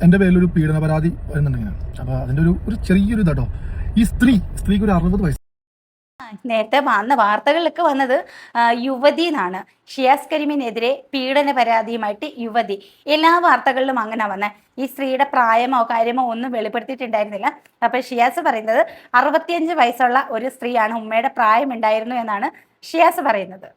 എൻ്റെ പേരിലൊരു പീഡന പരാതി വരുന്നുണ്ടെങ്കിൽ അപ്പോൾ അതിൻ്റെ ഒരു ചെറിയൊരു ഇതാട്ടോ. ഈ സ്ത്രീക്ക് ഒരു 60 വയസ്സ്. നേരത്തെ വന്ന വാർത്തകളിലൊക്കെ വന്നത് യുവതി എന്നാണ്. ഷിയാസ് കരീമിനെതിരെ പീഡന പരാതിയുമായിട്ട് യുവതി. എല്ലാ വാർത്തകളിലും അങ്ങനെ വന്നത്. ഈ സ്ത്രീയുടെ പ്രായമോ കാര്യമോ ഒന്നും വെളിപ്പെടുത്തിയിട്ടുണ്ടായിരുന്നില്ല. അപ്പൊ ഷിയാസ് പറയുന്നത് 65 വയസ്സുള്ള ഒരു സ്ത്രീയാണ്, ഉമ്മയുടെ പ്രായം ഉണ്ടായിരുന്നു എന്നാണ് ഷിയാസ് പറയുന്നത്.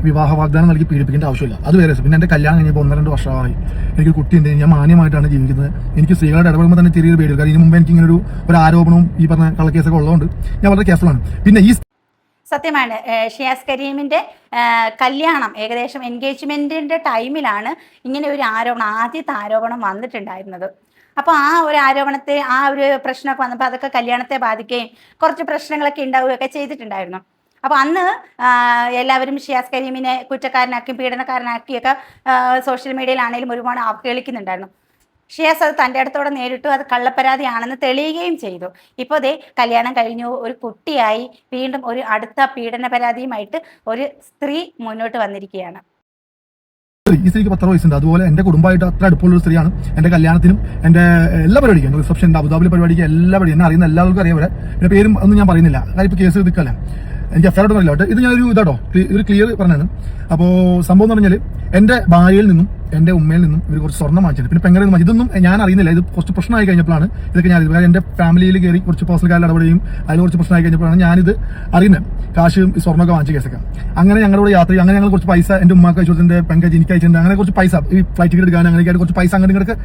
വിവാഹ വാഗ്ദാനം നൽകി പീഡിപ്പിക്കേണ്ട ആവശ്യമില്ല, അത് വേറെ. പിന്നെ എൻ്റെ കല്യാണം കഴിഞ്ഞപ്പോൾ 1-2 വർഷമായി. എനിക്ക് കുട്ടിയുണ്ട്, ഞാൻ മാന്യമായിട്ടാണ് ജീവിക്കുന്നത്. എനിക്ക് സ്ത്രീകളുടെ ഇടപെടുമ്പോൾ തന്നെ ചെറിയൊരു പേടി. കാരണം ഇതിന് മുമ്പ് എനിക്ക് ഇങ്ങനെ ഒരു ആരോപണവും ഈ പറഞ്ഞ കള്ളക്കേസൊക്കെ ഉള്ളതുകൊണ്ട് ഞാൻ വളരെ കെയർഫുള്ളാണ്. പിന്നെ ഈ സത്യമാണ്, ഷിയാസ് കരീമിന്റെ കല്യാണം ഏകദേശം എൻഗേജ്മെന്റിന്റെ ടൈമിലാണ് ഇങ്ങനെ ഒരു ആരോപണം, ആദ്യത്തെ ആരോപണം വന്നിട്ടുണ്ടായിരുന്നത്. അപ്പോൾ ആ ഒരു ആരോപണത്തെ, ആ ഒരു പ്രശ്നമൊക്കെ വന്നപ്പോൾ അതൊക്കെ കല്യാണത്തെ ബാധിക്കുകയും കുറച്ച് പ്രശ്നങ്ങളൊക്കെ ഉണ്ടാവുകയൊക്കെ ചെയ്തിട്ടുണ്ടായിരുന്നു. അപ്പോൾ അന്ന് എല്ലാവരും ഷിയാസ് കരീമിനെ കുറ്റക്കാരനാക്കിയും പീഡനക്കാരനാക്കിയൊക്കെ സോഷ്യൽ മീഡിയയിലാണെങ്കിലും ഒരുപാട് അവഹേളിക്കുന്നുണ്ടായിരുന്നു. ഷിയാസ് അത് തൻ്റെ അടുത്തോടെ നേരിട്ടു, അത് കള്ളപ്പരാതിയാണെന്ന് തെളിയുകയും ചെയ്തു. ഇപ്പോൾ ദേ കല്യാണം കഴിഞ്ഞു, ഒരു കുട്ടിയായി, വീണ്ടും ഒരു അടുത്ത പീഡന പരാതിയുമായിട്ട് ഒരു സ്ത്രീ മുന്നോട്ട് വന്നിരിക്കുകയാണ്. ഈ സ്ത്രീക്ക് 10 വയസ്സുണ്ട്. അതുപോലെ എൻ്റെ കുടുംബമായിട്ട് അത്ര അടുപ്പമുള്ള സ്ത്രീയാണ്. എൻ്റെ കല്യാണത്തിനും എൻ്റെ എല്ലാ പരിപാടിക്കും, റിസപ്ഷൻ, അബുദാബിലെ പരിപാടിക്ക് എല്ലാ പരിപാടി എന്നെ അറിയുന്ന എല്ലാവർക്കും അറിയാം. ഇവിടെ പിന്നെ പേരും ഒന്നും ഞാൻ പറയുന്നില്ല, കാര്യം ഇപ്പോൾ കേസ് എടുക്കല്ലേ, എനിക്ക് എഫ്ഐആർ പറയില്ല. ഇത് ഞാനൊരു ഇതാട്ടോ ഒരു ക്ലിയർ പറഞ്ഞാണ്. അപ്പോൾ സംഭവം എന്ന് പറഞ്ഞാൽ എൻ്റെ ഭാര്യയിൽ നിന്നും എൻ്റെ ഉമ്മയിൽ നിന്നും ഇവർ കുറച്ച് സ്വർണ്ണം വാങ്ങിച്ചിട്ടുണ്ട്. പിന്നെ പെങ്ങളിൽ നിന്ന് ഇതൊന്നും ഞാൻ അറിയുന്നില്ല. ഇത് കുറച്ച് പ്രശ്നമായി കഴിഞ്ഞപ്പോഴാണ് ഇതൊക്കെ ഞാൻ അറിയുന്നത്. എൻ്റെ ഫാമിലിയിൽ കയറി കുറച്ച് പേഴ്സണൽ കാര്യം ഇടപെടുകയും അതിൽ കുറച്ച് പ്രശ്നമായി കഴിഞ്ഞപ്പോഴാണ് ഞാനിത് അറിയുന്നത്. കാശും സ്വർണ്ണമൊക്കെ വാങ്ങിച്ച കേസൊക്കെ. അങ്ങനെ ഞങ്ങളുടെ യാത്ര, അങ്ങനെ ഞങ്ങൾ കുറച്ച് പൈസ എൻ്റെ ഉമ്മാക്ക് അയച്ചു, എൻ്റെ പെങ്കജ് എനിക്ക് അയച്ചിട്ടുണ്ട്. അങ്ങനെ കുറച്ച് പൈസ ഈ ഫ്ലൈറ്റ് ടിക്കറ്റ് എടുക്കാൻ അങ്ങനെയൊക്കെ കുറച്ച് പൈസ അങ്ങോട്ട് ഇങ്ങോട്ട്.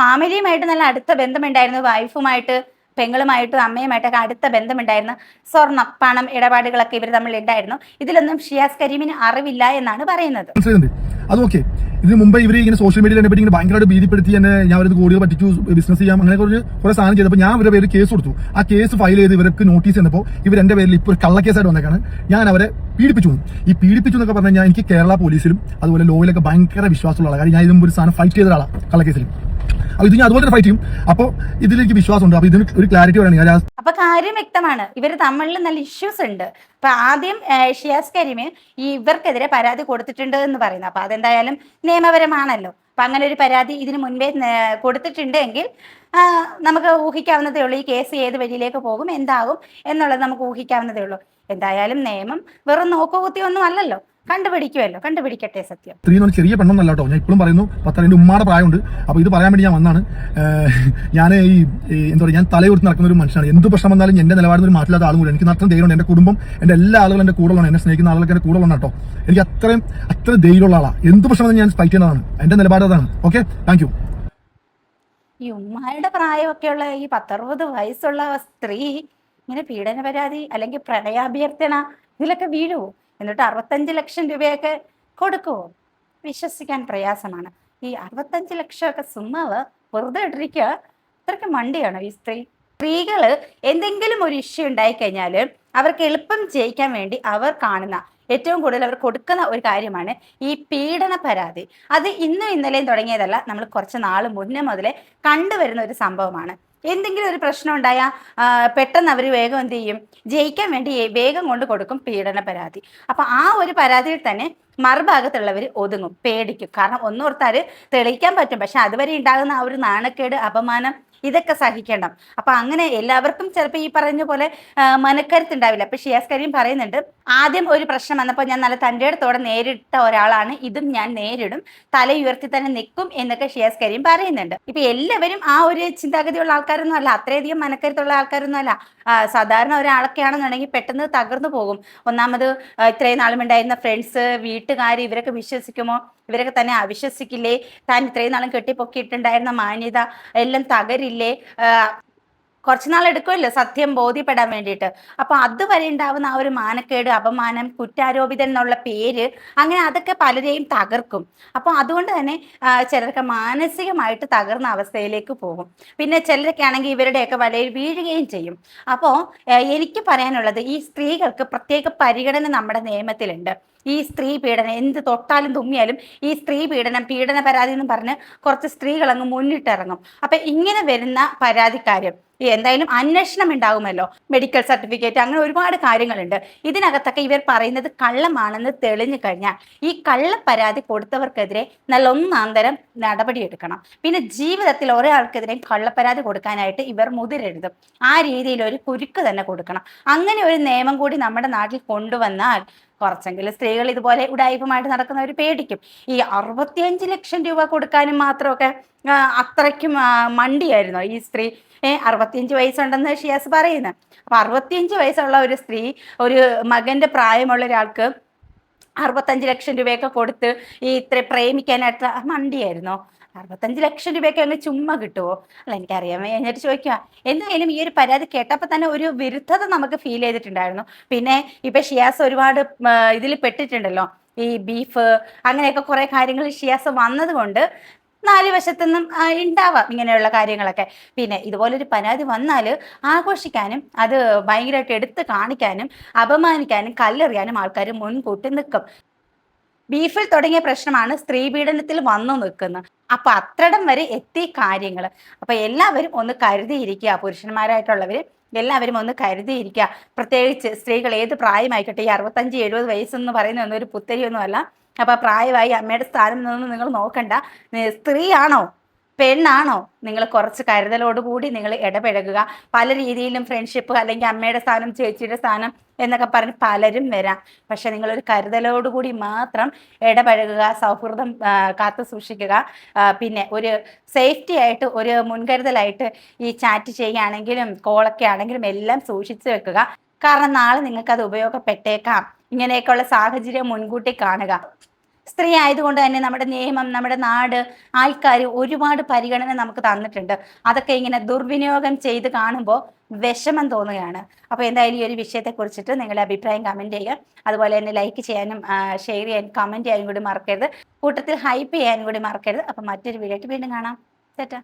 ഫാമിലിയുമായിട്ട് നല്ല അടുത്ത ബന്ധമുണ്ടായിരുന്നു, വൈഫുമായിട്ട്, പെങ്ങളുമായിട്ടും അമ്മയുമായിട്ടൊക്കെ അടുത്ത ബന്ധമുണ്ടായിരുന്നു. സ്വർണം, പണം ഇടപാടുകളൊക്കെ ഇവർ തമ്മിൽ ഉണ്ടായിരുന്നു. ഇതിലൊന്നും ഷിയാസ് കരീമിന് അറിവില്ല എന്നാണ് പറയുന്നത്. അത് ഓക്കെ. ഇതിന് മുമ്പ് ഇവർ ഇങ്ങനെ സോഷ്യൽ മീഡിയയിൽ എന്നെ പറ്റി ഇങ്ങനെ ഭയങ്കരമായിട്ട് ഭീതിപ്പെടുത്തി എന്നെ, ഞാൻ അവരത് കോടികൾ പറ്റിച്ചു, ബിസിനസ് ചെയ്യാം, അങ്ങനെ കുറെ സാധനം ചെയ്തപ്പോൾ ഞാൻ ഇവരുടെ പേര് കേസ് കൊടുത്തു. ആ കേസ് ഫയൽ ചെയ്ത് ഇവർക്ക് നോട്ടീസ് തന്നപ്പോൾ ഇവർ എൻ്റെ പേരിൽ ഇപ്പോൾ ഒരു കള്ളക്കേസായിട്ട് വന്നേക്കാണ്. ഞാൻ അവരെ പീഡിപ്പിച്ചു. ഈ പീഡിപ്പിച്ചു എന്നൊക്കെ പറഞ്ഞു കഴിഞ്ഞാൽ എനിക്ക് കേരള പോലീസിലും അതുപോലെ ലോയിലൊക്കെ ഭയങ്കര വിശ്വാസമുള്ള ആളാണ്. കാര്യം ഞാൻ ഇതിന് ഒരു സാധനം ഫൈറ്റ് ചെയ്ത ആളാണ് കള്ളക്കേസിൽ. അപ്പൊ ഇത് ഞാൻ അതുപോലെ തന്നെ ഫൈറ്റ് ചെയ്യും. അപ്പോൾ ഇതിലേക്ക് വിശ്വാസമുണ്ട്. അപ്പൊ ഇതിന് ഒരു ക്ലാരിറ്റി പറയുകയാണ്. അപ്പൊ കാര്യം വ്യക്തമാണ്, ഇവർ തമ്മിൽ നല്ല ഇഷ്യൂസ് ഉണ്ട്. അപ്പൊ ആദ്യം ഷിയാസ് കരീം ഇവർക്കെതിരെ പരാതി കൊടുത്തിട്ടുണ്ട് എന്ന് പറയുന്നത്. അപ്പൊ അതെന്തായാലും നിയമപരമാണല്ലോ. അപ്പൊ അങ്ങനെ ഒരു പരാതി ഇതിനു മുൻപേ കൊടുത്തിട്ടുണ്ടെങ്കിൽ നമുക്ക് ഊഹിക്കാവുന്നതേ ഉള്ളൂ ഈ കേസ് ഏത് വഴിയിലേക്ക് പോകും, എന്താകും എന്നുള്ളത് നമുക്ക് ഊഹിക്കാവുന്നതേ ഉള്ളൂ. എന്തായാലും നിയമം വെറും നോക്കുകുത്തിയൊന്നും അല്ലല്ലോ, കണ്ടുപിടിക്കട്ടെ സത്യം. സ്ത്രീ എന്ന് ചെറിയ പെണ്ണൊന്നല്ല കേട്ടോ, ഞാൻ ഇപ്പോഴും പറയുന്നു. 10 എൻ്റെ ഉമ്മാടെ പ്രായമുണ്ട്. അപ്പോൾ ഇത് പറയാൻ വേണ്ടി ഞാൻ വന്നാണ്. ഞാൻ എന്താ പറയുക, ഞാൻ തലയുയർത്തി നടക്കുന്ന ഒരു മനുഷ്യനാണ്. എന്ത് പ്രശ്നം വന്നാലും എൻ്റെ നിലപാടിൽ ഒരു മാറ്റില്ലാത്ത ആളും കൂടെ. എനിക്ക് അത്രയും ധൈര്യമുണ്ട്. എൻ്റെ കുടുംബം, എൻ്റെ എല്ലാ ആളുകളും എൻ്റെ കൂടെ ഉള്ളതാണ്. എന്നെ സ്നേഹിക്കുന്ന ആളുകളൊക്കെ എൻ്റെ കൂടെ ഉള്ളതാണ് കേട്ടോ. എനിക്ക് അത്ര ധൈര്യമുള്ള ആളാണ്. എന്ത് പ്രശ്നം വന്നാൽ ഞാൻ ഫൈറ്റ് ചെയ്യുന്നതാണ്. എൻ്റെ നിലപാട് അതാണ്. Okay, thank you. ഈ ഉമ്മാരുടെ പ്രായമൊക്കെയുള്ള ഈ 10-60 വയസ്സുള്ള സ്ത്രീ ഇങ്ങനെ പീഡന പരാതി അല്ലെങ്കിൽ പ്രണയാഭ്യർത്ഥന ഇതിലൊക്കെ വീഴുവോ? എന്നിട്ട് 65 ലക്ഷം രൂപയൊക്കെ കൊടുക്കുവോ? വിശ്വസിക്കാൻ പ്രയാസമാണ്. ഈ 65 ലക്ഷമൊക്കെ സുമ്മാവ് വെറുതെ ഇട്ടിരിക്കുക. അത്രയ്ക്ക് മണ്ടിയാണോ ഈ സ്ത്രീകള് എന്തെങ്കിലും ഒരു ഇഷ്യൂ ഉണ്ടായിക്കഴിഞ്ഞാൽ അവർക്ക് എളുപ്പം ജയിക്കാൻ വേണ്ടി അവർ കാണുന്ന ഏറ്റവും കൂടുതൽ അവർ കൊടുക്കുന്ന ഒരു കാര്യമാണ് ഈ പീഡന പരാതി. അത് ഇന്നും ഇന്നലെയും തുടങ്ങിയതല്ല, നമ്മൾ കുറച്ച് നാൾ മുന്നേ മുതലേ കണ്ടുവരുന്ന ഒരു സംഭവമാണ്. എന്തെങ്കിലും ഒരു പ്രശ്നം ഉണ്ടായാൽ പെട്ടെന്ന് അവർ വേഗം എന്ത് ചെയ്യും, ജയിക്കാൻ വേണ്ടി വേഗം കൊണ്ട് കൊടുക്കും പീഡന പരാതി. അപ്പൊ ആ ഒരു പരാതിയിൽ തന്നെ മറുഭാഗത്തുള്ളവർ ഒതുങ്ങും, പേടിക്കും. കാരണം ഒന്നോർത്താൽ തെളിയിക്കാൻ പറ്റും, പക്ഷെ അതുവരെ ഉണ്ടാകുന്ന ആ ഒരു നാണക്കേട്, അപമാനം ഇതൊക്കെ സഹിക്കണം. അപ്പൊ അങ്ങനെ എല്ലാവർക്കും ചിലപ്പോൾ ഈ പറഞ്ഞ പോലെ മനക്കരുത്തുണ്ടാവില്ല. അപ്പൊ ഷിയാസ് കരീം പറയുന്നുണ്ട്, ആദ്യം ഒരു പ്രശ്നം വന്നപ്പോൾ ഞാൻ നല്ല തൻ്റെ അടുത്തോടെ നേരിട്ട ഒരാളാണ്, ഇതും ഞാൻ നേരിടും, തല ഉയർത്തി തന്നെ നിൽക്കും എന്നൊക്കെ ഷിയാസ് കരീം പറയുന്നുണ്ട്. ഇപ്പൊ എല്ലാവരും ആ ഒരു ചിന്താഗതിയുള്ള ആൾക്കാരൊന്നും അല്ല, അത്രയധികം മനക്കരുത്തുള്ള ആൾക്കാരൊന്നും അല്ല. സാധാരണ ഒരാളൊക്കെയാണെന്നുണ്ടെങ്കിൽ പെട്ടെന്ന് തകർന്നു പോകും. ഒന്നാമത് ഇത്രയും നാളും ഉണ്ടായിരുന്ന ഫ്രണ്ട്സ്, വീട്ടുകാർ, ഇവരൊക്കെ വിശ്വസിക്കുമോ? ഇവരൊക്കെ തന്നെ അവിശ്വസിക്കില്ലേ? താൻ ഇത്രയും നാളും കെട്ടിപ്പൊക്കിയിട്ടുണ്ടായിരുന്ന മാന്യത എല്ലാം തകരില്ലേ? കുറച്ചുനാൾ എടുക്കുമല്ലോ സത്യം ബോധ്യപ്പെടാൻ വേണ്ടിയിട്ട്. അപ്പൊ അതുവരെ ഉണ്ടാവുന്ന ആ ഒരു മാനക്കേട്, അപമാനം, കുറ്റാരോപിതൻ എന്നുള്ള പേര്, അങ്ങനെ അതൊക്കെ പലരെയും തകർക്കും. അപ്പോൾ അതുകൊണ്ട് തന്നെ ചിലർക്ക് മാനസികമായിട്ട് തകർന്ന അവസ്ഥയിലേക്ക് പോകും. പിന്നെ ചിലരൊക്കെ ആണെങ്കിൽ ഇവരുടെയൊക്കെ വലയിൽ വീഴുകയും ചെയ്യും. അപ്പോൾ എനിക്ക് പറയാനുള്ളത്, ഈ സ്ത്രീകൾക്ക് പ്രത്യേക പരിഗണന നമ്മുടെ നിയമത്തിലുണ്ട്. ഈ സ്ത്രീ പീഡനം എന്ത് തൊട്ടാലും തുമ്മിയാലും ഈ സ്ത്രീ പീഡന പരാതി എന്ന് പറഞ്ഞ് കുറച്ച് സ്ത്രീകൾ അങ്ങ് മുന്നിട്ടിറങ്ങും. അപ്പൊ ഇങ്ങനെ വരുന്ന പരാതിക്കാരും എന്തായാലും അന്വേഷണം ഉണ്ടാകുമല്ലോ, മെഡിക്കൽ സർട്ടിഫിക്കറ്റ്, അങ്ങനെ ഒരുപാട് കാര്യങ്ങളുണ്ട്. ഇതിനകത്തൊക്കെ ഇവർ പറയുന്നത് കള്ളമാണെന്ന് തെളിഞ്ഞു കഴിഞ്ഞാൽ ഈ കള്ള പരാതി കൊടുത്തവർക്കെതിരെ നല്ല ഒന്നാന്തരം നടപടിയെടുക്കണം. പിന്നെ ജീവിതത്തിൽ ഒരാൾക്കെതിരെ കള്ളപ്പരാതി കൊടുക്കാനായിട്ട് ഇവർ മുതിരരുത്. ആ രീതിയിൽ ഒരു കുരുക്ക് തന്നെ കൊടുക്കണം. അങ്ങനെ ഒരു നിയമം കൂടി നമ്മുടെ നാട്ടിൽ കൊണ്ടുവന്നാൽ കുറച്ചെങ്കിലും സ്ത്രീകൾ ഇതുപോലെ ഉടായിപ്പുമായിട്ട് നടക്കുന്നവർ പേടിക്കും. ഈ 65 ലക്ഷം രൂപ കൊടുക്കാനും മാത്രമൊക്കെ അത്രയ്ക്കും മണ്ടിയായിരുന്നോ ഈ സ്ത്രീ? 65 വയസ്സുണ്ടെന്ന് ഷിയാസ് പറയുന്നത്. അപ്പൊ 65 വയസ്സുള്ള ഒരു സ്ത്രീ ഒരു മകന്റെ പ്രായമുള്ള ഒരാൾക്ക് 65 ലക്ഷം രൂപയൊക്കെ കൊടുത്ത് ഈ ഇത്ര പ്രേമിക്കാനായിട്ട് മണ്ടിയായിരുന്നോ? 65 ലക്ഷം രൂപയൊക്കെ അങ്ങ് ചുമ്മാ കിട്ടുമോ? അല്ല, എനിക്കറിയാൻ എന്നിട്ട് ചോദിക്കുക. എന്തായാലും ഈ ഒരു പരാതി കേട്ടപ്പോൾ തന്നെ ഒരു വിരുദ്ധത നമുക്ക് ഫീൽ ചെയ്തിട്ടുണ്ടായിരുന്നു. പിന്നെ ഇപ്പൊ ഷിയാസ് ഒരുപാട് ഇതിൽ പെട്ടിട്ടുണ്ടല്ലോ, ഈ ബീഫ് അങ്ങനെയൊക്കെ കുറെ കാര്യങ്ങൾ ഷിയാസ് വന്നത് കൊണ്ട് നാല് വശത്തുനിന്നും ഉണ്ടാവാം ഇങ്ങനെയുള്ള കാര്യങ്ങളൊക്കെ. പിന്നെ ഇതുപോലൊരു പരാതി വന്നാൽ ആഘോഷിക്കാനും അത് ഭയങ്കരമായിട്ട് എടുത്ത് കാണിക്കാനും അപമാനിക്കാനും കല്ലെറിയാനും ആൾക്കാർ മുൻകൂട്ടി നിൽക്കും. ബീഫിൽ തുടങ്ങിയ പ്രശ്നമാണ് സ്ത്രീ പീഡനത്തിൽ വന്നു നിൽക്കുന്നത്. അപ്പൊ അത്രടം വരെ എത്തി കാര്യങ്ങൾ. അപ്പൊ എല്ലാവരും ഒന്ന് കരുതിയിരിക്കുക, പുരുഷന്മാരായിട്ടുള്ളവർ എല്ലാവരും ഒന്ന് കരുതിയിരിക്കുക. പ്രത്യേകിച്ച് സ്ത്രീകൾ ഏത് പ്രായമായിക്കോട്ടെ, ഈ 65-70 വയസ്സെന്ന് പറയുന്ന ഒരു പുത്തരിയൊന്നുമല്ല. അപ്പൊ പ്രായമായി അമ്മയുടെ സ്ഥാനം നിന്ന് നിങ്ങൾ നോക്കണ്ട. സ്ത്രീയാണോ പെണ്ണാണോ, നിങ്ങൾ കുറച്ച് കരുതലോടുകൂടി നിങ്ങൾ ഇടപഴകുക. പല രീതിയിലും ഫ്രണ്ട്ഷിപ്പ്, അല്ലെങ്കിൽ അമ്മയുടെ സ്ഥാനം, ചേച്ചിയുടെ സ്ഥാനം എന്നൊക്കെ പറഞ്ഞ് പലരും വരാം. പക്ഷെ നിങ്ങളൊരു കരുതലോടുകൂടി മാത്രം ഇടപഴകുക, സൗഹൃദം കാത്തു സൂക്ഷിക്കുക. പിന്നെ ഒരു സേഫ്റ്റി ആയിട്ട്, ഒരു മുൻകരുതലായിട്ട് ഈ ചാറ്റ് ചെയ്യുകയാണെങ്കിലും കോളൊക്കെ ആണെങ്കിലും എല്ലാം സൂക്ഷിച്ചു വെക്കുക. കാരണം നാളെ നിങ്ങൾക്ക് അത് ഉപയോഗപ്പെട്ടേക്കാം. ഇങ്ങനെയൊക്കെയുള്ള സാഹചര്യം മുൻകൂട്ടി കാണുക. സ്ത്രീ ആയതുകൊണ്ട് തന്നെ നമ്മുടെ നിയമം, നമ്മുടെ നാട്, ആൾക്കാർ ഒരുപാട് പരിഗണന നമുക്ക് തന്നിട്ടുണ്ട്. അതൊക്കെ ഇങ്ങനെ ദുർവിനിയോഗം ചെയ്ത് കാണുമ്പോൾ വിഷമം തോന്നുകയാണ്. അപ്പോൾ എന്തായാലും ഈ ഒരു വിഷയത്തെ കുറിച്ചിട്ട് നിങ്ങളുടെ അഭിപ്രായം കമന്റ് ചെയ്യുക. അതുപോലെ തന്നെ ലൈക്ക് ചെയ്യാനും ഷെയർ ചെയ്യാനും കമന്റ് ചെയ്യാനും കൂടി മറക്കരുത്. കൂട്ടത്തിൽ ഹൈപ്പ് ചെയ്യാനും കൂടി മറക്കരുത്. അപ്പം മറ്റൊരു വീഡിയോ ആയിട്ട് വീണ്ടും കാണാം. ചേട്ടാ.